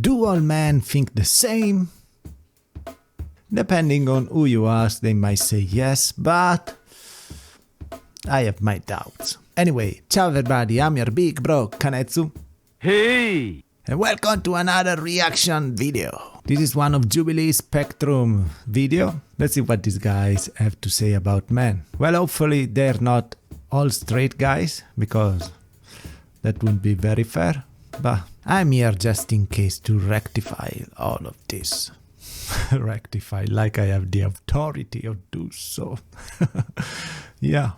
Do all men think the same? Depending on who you ask, they might say yes, but I have my doubts. Anyway, ciao everybody, I'm your big bro, Kanetsu. Hey! And welcome to another reaction video. This is one of Jubilee Spectrum video. Let's see what these guys have to say about men. Well, hopefully they're not all straight guys, because that wouldn't be very fair. But I'm here just in case to rectify all of this. Rectify, like I have the authority to do so. Yeah.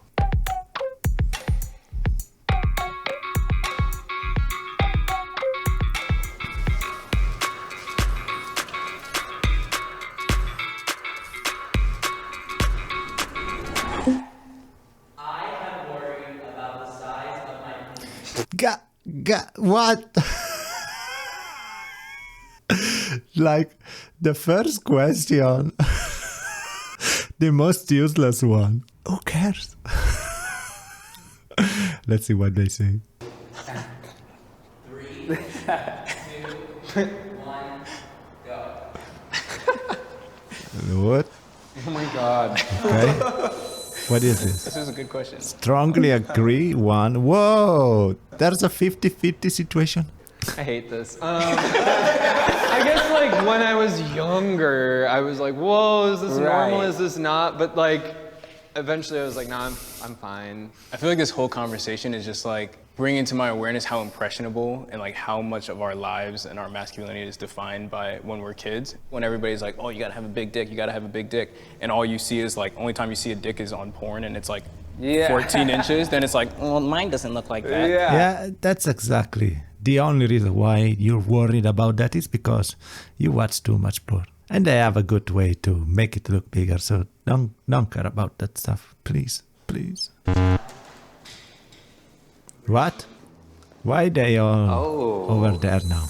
What? Like the first question, the most useless one. Who cares? Let's see what they say. 3, 2, 1, go. What? Oh my god. Okay. What is this? This is a good question. Strongly agree, one. Whoa! There's a 50-50 situation. I hate this. I guess like when I was younger, I was like, whoa, is this normal? Is this not? But like, eventually I was like, nah, I'm fine. I feel like this whole conversation is just like bringing to my awareness how impressionable and like how much of our lives and our masculinity is defined by when we're kids. When everybody's like, oh, you gotta have a big dick, you gotta have a big dick. And all you see is like, only time you see a dick is on porn and it's like 14 inches, then it's like, well, mine doesn't look like that. Yeah, that's exactly the only reason why you're worried about that is because you watch too much porn. And they have a good way to make it look bigger, so don't care about that stuff. Please, please. What? Why they all over there now?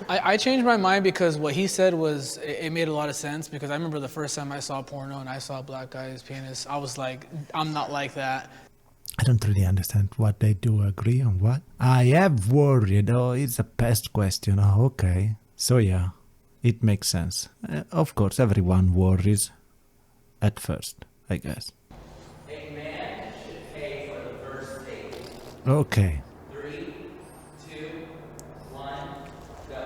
I changed my mind because what he said was, it made a lot of sense, because I remember the first time I saw porno and I saw a black guy's penis, I was like, I'm not like that. I don't really understand what they do agree on what. I have worried, oh, it's a past question, oh, okay. So yeah, it makes sense. Of course, everyone worries at first, I guess. A man should pay for the first date. Okay. 3, 2, 1, go.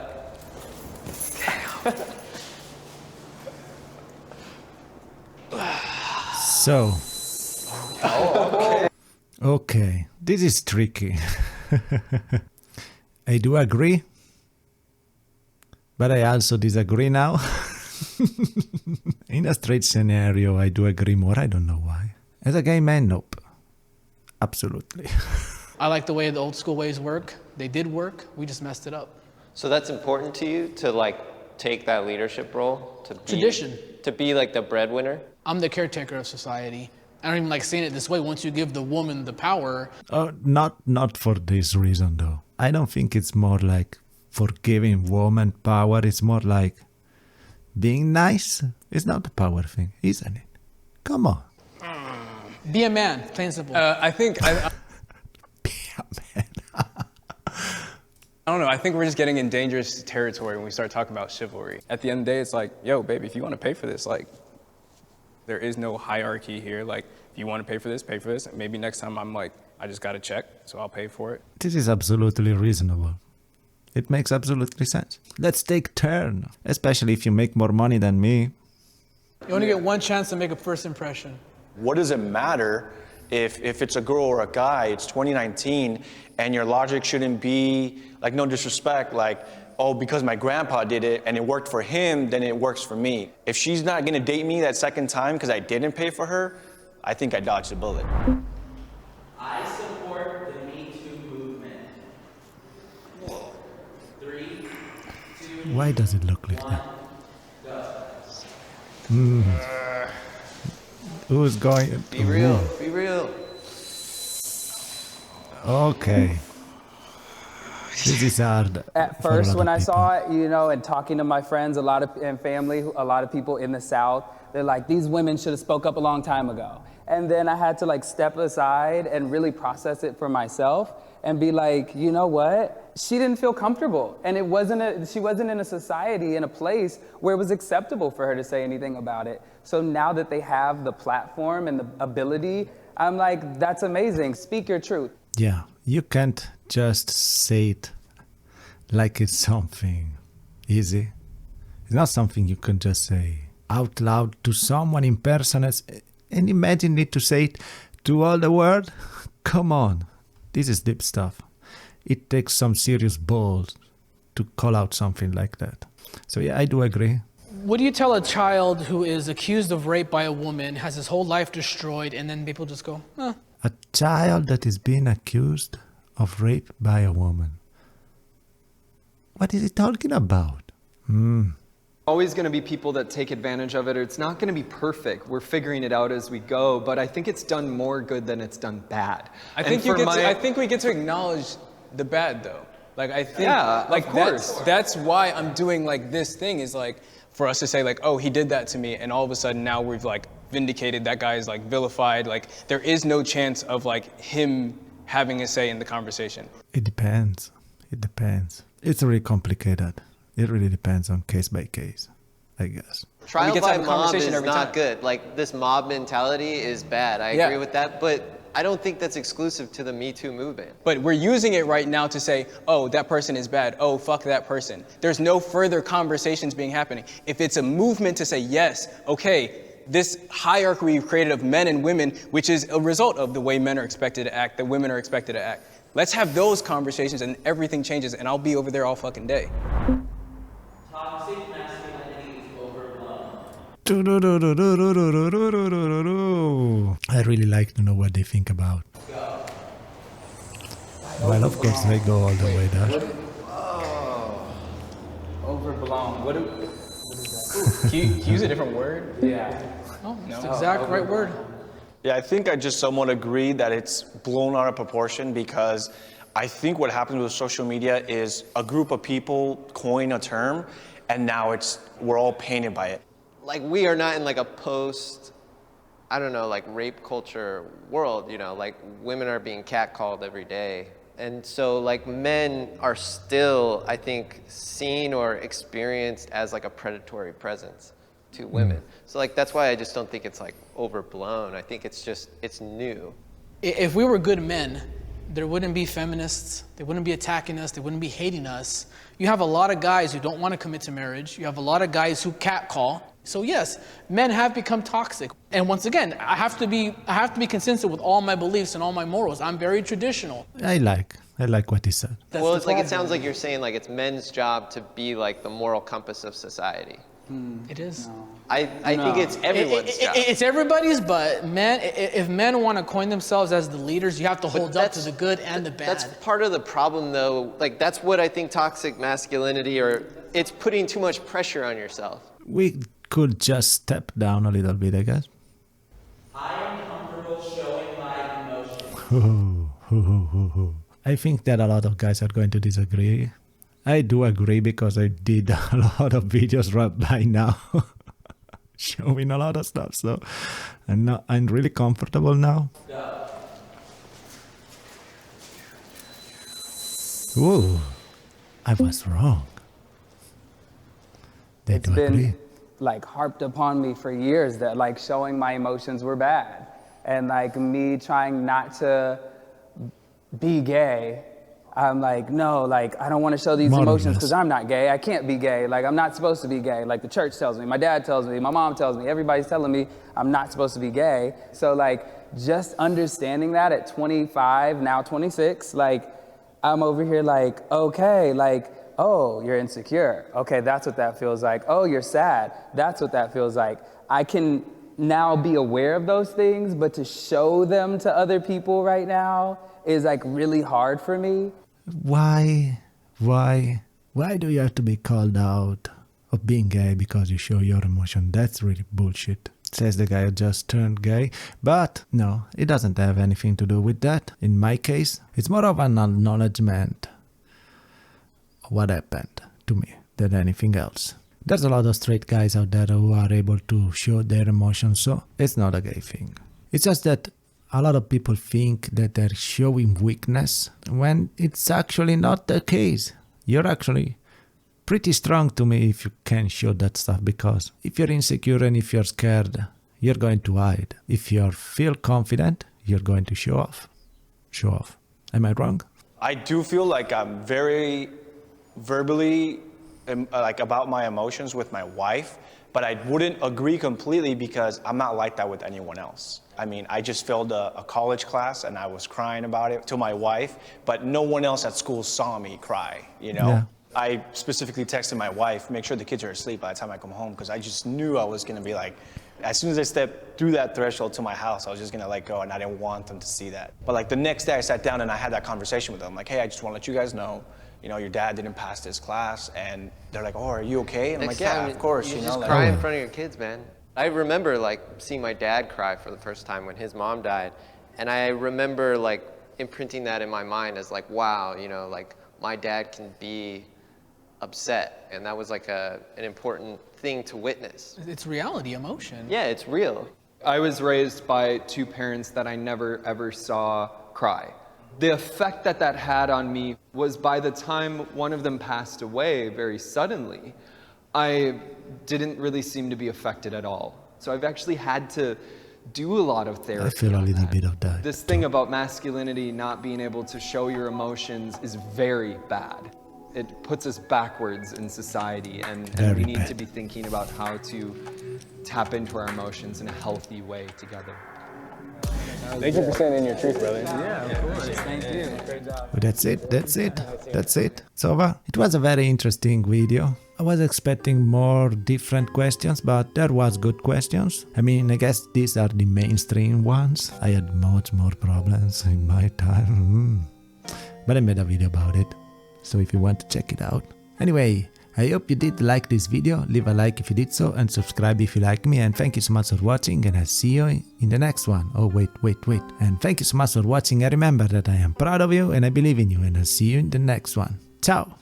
So. Okay, this is tricky. I do agree, but I also disagree now. In a straight scenario, I do agree more. I don't know why. As a gay man, nope. Absolutely. I like the way the old school ways work. They did work, we just messed it up. So that's important to you, to like take that leadership role? To be, tradition. To be like the breadwinner? I'm the caretaker of society. I don't even like saying it this way. Once you give the woman the power. Not for this reason though. I don't think it's more like for giving woman power. It's more like being nice. It's not a power thing, isn't it? Come on. Be a man, plain and simple. I think, Be a man. I don't know, I think we're just getting in dangerous territory when we start talking about chivalry. At the end of the day, it's like, yo, baby, if you want to pay for this, like, there is no hierarchy here. Like, if you want to pay for this, and maybe next time I'm like, I just got a check, so I'll pay for it. This is absolutely reasonable. It makes absolutely sense. Let's take turn, especially if you make more money than me. You only get one chance to make a first impression. What does it matter if it's a girl or a guy? It's 2019, and your logic shouldn't be, like, no disrespect, like, oh, because my grandpa did it and it worked for him, then it works for me. If she's not gonna date me that second time because I didn't pay for her, I think I dodged a bullet. I support the Me Too movement. 3, 2, Why does it look like that? go. Who's going? Be real, be real. Okay. This is hard. At first, when I saw it, you know, and talking to my friends, and family, a lot of people in the South, they're like, these women should have spoke up a long time ago. And then I had to like step aside and really process it for myself and be like, you know what? she didn't feel comfortable, and she wasn't in a society, in a place where it was acceptable for her to say anything about it. So now that they have the platform and the ability, I'm like, that's amazing. Speak your truth. Yeah, you can't just say it like it's something easy. It's not something you can just say out loud to someone in person and imagine it to say it to all the world. Come on, this is deep stuff. It takes some serious balls to call out something like that. So yeah, I do agree. What do you tell a child who is accused of rape by a woman, has his whole life destroyed, and then people just go, eh? A child that is being accused of rape by a woman. What is he talking about? Always going to be people that take advantage of it, or it's not going to be perfect. We're figuring it out as we go, but I think it's done more good than it's done bad. I think we get to acknowledge the bad though. Like I think of course. That's why I'm doing like this thing is like for us to say like, oh, he did that to me, and all of a sudden now we've like vindicated, that guy is like vilified, like there is no chance of like him having a say in the conversation. It depends. It's really complicated. It really depends on case by case, I guess. Trial get to by have a mob conversation is every not time. good. Like, this mob mentality is bad. I agree with that, but I don't think that's exclusive to the Me Too movement. But we're using it right now to say, oh, that person is bad. Oh, fuck that person. There's no further conversations being happening. If it's a movement to say, yes, okay, this hierarchy we've created of men and women, which is a result of the way men are expected to act, that women are expected to act. Let's have those conversations and everything changes, and I'll be over there all fucking day. Toxic masculinity is overblown. I really like to know what they think about. Well, of course, they go all the way there. Overblown. What is that? Can you use a different word? Yeah. Oh, that's the exact right word. Yeah, I think I just somewhat agree that it's blown out of proportion, because I think what happens with social media is a group of people coin a term, and now we're all painted by it. Like, we are not in like a post, I don't know, like rape culture world, you know, like women are being catcalled every day. And so like men are still, I think, seen or experienced as like a predatory presence to women. So like, that's why I just don't think it's like overblown. I think it's new. If we were good men, there wouldn't be feminists, they wouldn't be attacking us, they wouldn't be hating us. You have a lot of guys who don't want to commit to marriage. You have a lot of guys who catcall. So yes, men have become toxic. And once again, I have to be consistent with all my beliefs and all my morals. I'm very traditional. I like what he said. Well, it's like, it sounds like you're saying like it's men's job to be like the moral compass of society. It is. No. I think it's everyone's job. It's everybody's, but men, if men want to coin themselves as the leaders, you have to hold up to the good and the bad. That's part of the problem, though. Like, that's what I think toxic masculinity, or it's putting too much pressure on yourself. We could just step down a little bit, I guess. I am comfortable showing my emotions. I think that a lot of guys are going to disagree. I do agree, because I did a lot of videos right by now showing a lot of stuff, so I'm really comfortable now. Ooh, I was wrong. They It's do been agree. like harped upon me for years that like showing my emotions were bad, and like me trying not to be gay. I'm like, no, like, I don't want to show these More or emotions less. because I'm not gay. I can't be gay. Like, I'm not supposed to be gay. Like, the church tells me, my dad tells me, my mom tells me, everybody's telling me I'm not supposed to be gay. So, like, just understanding that at 25, now 26, like, I'm over here like, okay, like, oh, you're insecure. Okay, that's what that feels like. Oh, you're sad. That's what that feels like. I can now be aware of those things, but to show them to other people right now is like really hard for me. Why do you have to be called out of being gay because you show your emotion? That's really bullshit. Says the guy who just turned gay. But no, it doesn't have anything to do with that. In my case, it's more of an acknowledgement of what happened to me than anything else. There's a lot of straight guys out there who are able to show their emotions, so it's not a gay thing. It's just that a lot of people think that they're showing weakness when it's actually not the case. You're actually pretty strong to me if you can show that stuff, because if you're insecure and if you're scared, you're going to hide. If you feel confident, you're going to show off. Show off. Am I wrong? I do feel like I'm very verbally like about my emotions with my wife, but I wouldn't agree completely because I'm not like that with anyone else. I mean, I just failed a college class and I was crying about it to my wife, but no one else at school saw me cry, you know? Yeah. I specifically texted my wife, make sure the kids are asleep by the time I come home, because I just knew I was gonna be like, as soon as I stepped through that threshold to my house, I was just gonna let go, and I didn't want them to see that. But like the next day I sat down and I had that conversation with them, like, hey, I just wanna let you guys know, you know, your dad didn't pass this class, and they're like, oh, are you okay? And I'm like, yeah, of course, you know. just Like, cry in front of your kids, man. I remember like seeing my dad cry for the first time when his mom died, and I remember like imprinting that in my mind as like, wow, you know, like my dad can be upset, and that was like an important thing to witness. It's reality, emotion. Yeah, it's real. I was raised by two parents that I never ever saw cry. The effect that that had on me was by the time one of them passed away very suddenly, I didn't really seem to be affected at all. So I've actually had to do a lot of therapy. I feel a little bit of that. This thing about masculinity not being able to show your emotions is very bad. It puts us backwards in society, and we need to be thinking about how to tap into our emotions in a healthy way together. Thank you for saying your truth, brother. Yeah, of course. Thank you. Great job. Well, that's it. It's over. It was a very interesting video. I was expecting more different questions, but there was good questions. I mean, I guess these are the mainstream ones. I had much more problems in my time. But I made a video about it, so if you want to check it out. Anyway, I hope you did like this video. Leave a like if you did so, and subscribe if you like me, and thank you so much for watching, and I'll see you in the next one. Oh wait, and thank you so much for watching, and remember that I am proud of you and I believe in you, and I'll see you in the next one. Ciao!